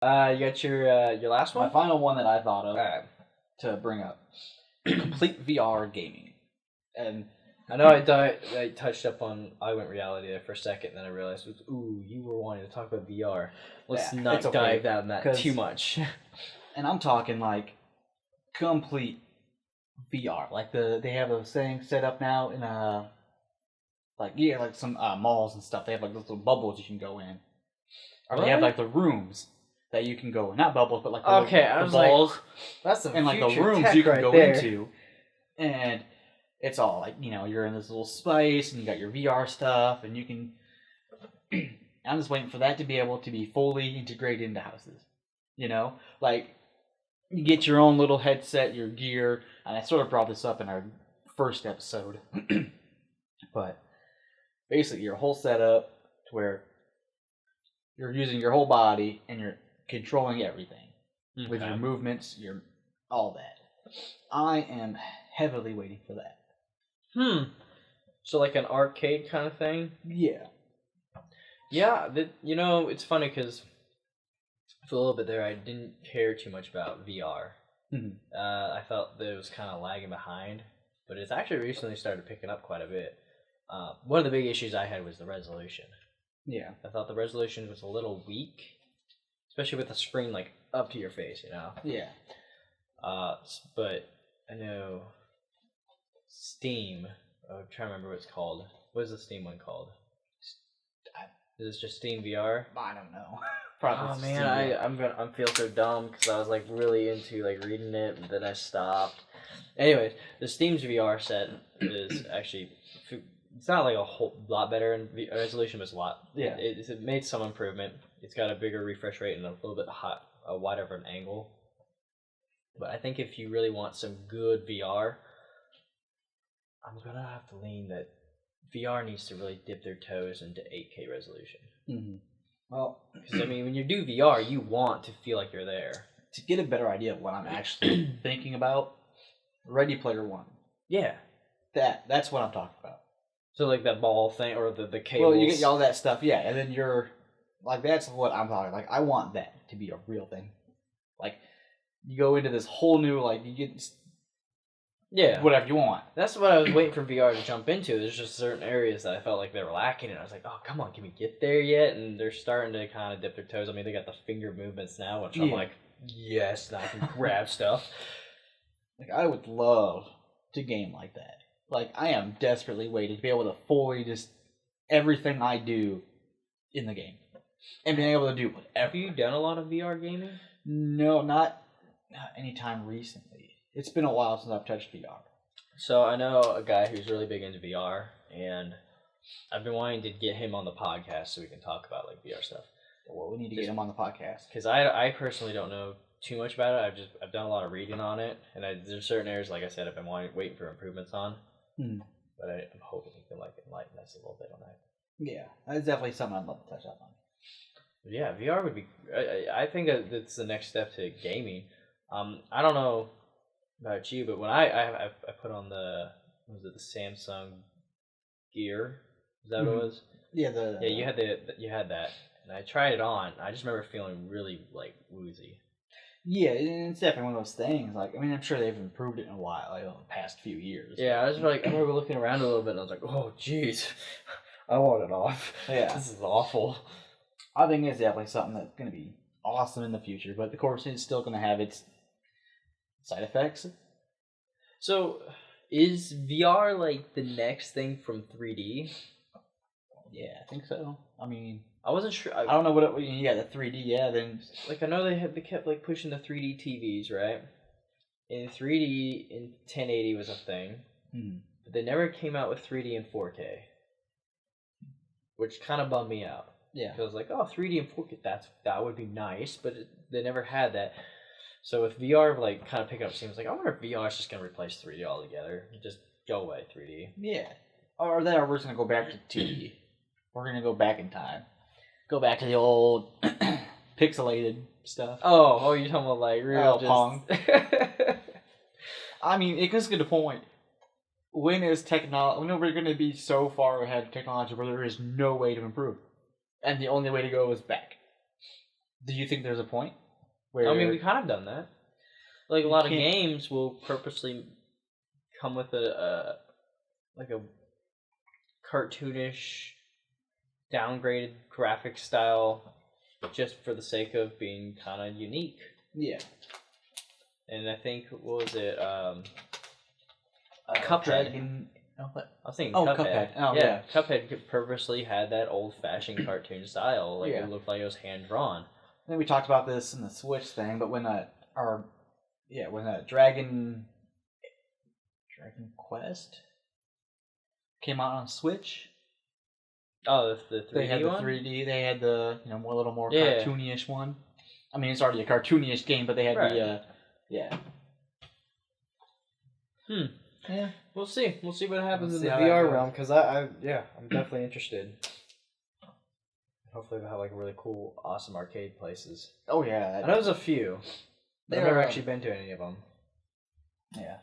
You got your last My one? final one that I thought of Alright. to bring up: complete VR gaming. And I know I touched up on augmented reality there for a second, then I realized, you were wanting to talk about VR. Let's Yeah, not it's okay, dive down that 'cause- too much. and I'm talking like complete VR. Like they have those things set up now in like some malls and stuff. They have like those little bubbles you can go in, or they have What? like the rooms that you can go in. Not bubbles, but like the, Okay, I the was balls. like, that's some And like the future rooms tech you can right go there. into, and it's all like you're in this little space, and you got your VR stuff, and you can. I'm just waiting for that to be able to be fully integrated into houses. Like you get your own little headset, your gear, and I sort of brought this up in our first episode, but basically your whole setup to where you're using your whole body and you're controlling everything with your movements, your all that. I am heavily waiting for that. So like an arcade kind of thing? Yeah. Yeah, it's funny because for a little bit there, I didn't care too much about VR. Mhm. I felt that it was kind of lagging behind, but it's actually recently started picking up quite a bit. One of the big issues I had was the resolution. Yeah. I thought the resolution was a little weak, especially with the screen like up to your face, Yeah. But I know Steam. I'm trying to remember what it's called. What is the Steam one called? Is it just Steam VR? I don't know. Oh man, I feel so dumb because I was like really into like reading it, and then I stopped. Anyways, the Steam's VR set is actually, it's not like a whole lot better in resolution, but it's a lot. Yeah. It made some improvement. It's got a bigger refresh rate and a little bit wider of an angle. But I think if you really want some good VR, I'm gonna have to lean that VR needs to really dip their toes into 8K resolution. Mm-hmm. Well, because I mean, when you do VR, you want to feel like you're there. To get a better idea of what I'm actually thinking about, Ready Player One. Yeah. That's what I'm talking about. So like that ball thing or the cables. Well, you get all that stuff, yeah, and then you're like, that's what I'm talking. Like, I want that to be a real thing. Like, you go into this whole new, like, you get whatever you want. That's what I was waiting for VR to jump into. There's just certain areas that I felt like they were lacking, and I was like, oh, come on, can we get there yet? And they're starting to kind of dip their toes. I mean, they got the finger movements now, which I'm like, yes, now I can grab stuff. Like, I would love to game like that. Like, I am desperately waiting to be able to fully just everything I do in the game. And being able to do whatever. Have you done a lot of VR gaming? No, not anytime recently. It's been a while since I've touched VR. So I know a guy who's really big into VR, and I've been wanting to get him on the podcast so we can talk about like VR stuff. Well, we need to get him on the podcast. Because I personally don't know too much about it. I've done a lot of reading on it, and there's certain areas, like I said, I've been waiting for improvements on. But I'm hoping he can like enlighten us a little bit on that. Yeah, that's definitely something I'd love to touch up on. But yeah, VR would be. I think that's the next step to gaming. I don't know about you, but when I put on the Samsung Gear, is that what it was? Yeah, you had that, and I tried it on. I just remember feeling really like woozy. Yeah, it's definitely one of those things. Like, I mean, I'm sure they've improved it in a while, like, in the past few years. Yeah, I remember looking around a little bit, and I was like, oh, jeez, I want it off. Yeah, this is awful. I think it's definitely something that's going to be awesome in the future, but of course, it's still going to have its side effects. So, is VR like the next thing from 3D? Yeah, I think so. I mean, I wasn't sure. I don't know what it. Yeah, the 3D. Yeah, then like I know they kept like pushing the 3D TVs, right? And 3D in 1080 was a thing, but they never came out with 3D in 4K, which kind of bummed me out. Yeah, because I was like, oh, 3D and 4K, that would be nice, but they never had that. So with VR, like kind of picking up steam, I was like, I wonder if VR is just gonna replace 3D altogether, just go away 3D. Yeah, or then we're just gonna go back to 2D. We're gonna go back in time. Go back to the old pixelated stuff. Oh, you're talking about like real Pong. I mean, it gets to the point. When are we going to be so far ahead of technology where there is no way to improve? And the only way to go is back. Do you think there's a point where I mean, we kind of done that. Like a lot of can't- games will purposely come with a cartoonish, downgraded graphic style, just for the sake of being kind of unique. Yeah. And I think what was it? Cuphead. Dragon. Oh, what? I was thinking Oh, Cuphead. Cuphead. Oh, yeah. Cuphead purposely had that old-fashioned cartoon style. Like Yeah. it looked like it was hand drawn. Then we talked about this in the Switch thing, but when Dragon Quest came out on Switch, Oh, the 3D they had the one? 3D. They had the more little more Yeah. cartoony-ish one. I mean, it's already a cartoony-ish game, but they had Right. the yeah. Yeah. We'll see. We'll see what happens We'll in see the how that VR goes. realm because I'm definitely interested. Hopefully, we'll have like really cool, awesome arcade places. Oh yeah. I know there's a few. But I've There never are- actually been to any of them. Yeah.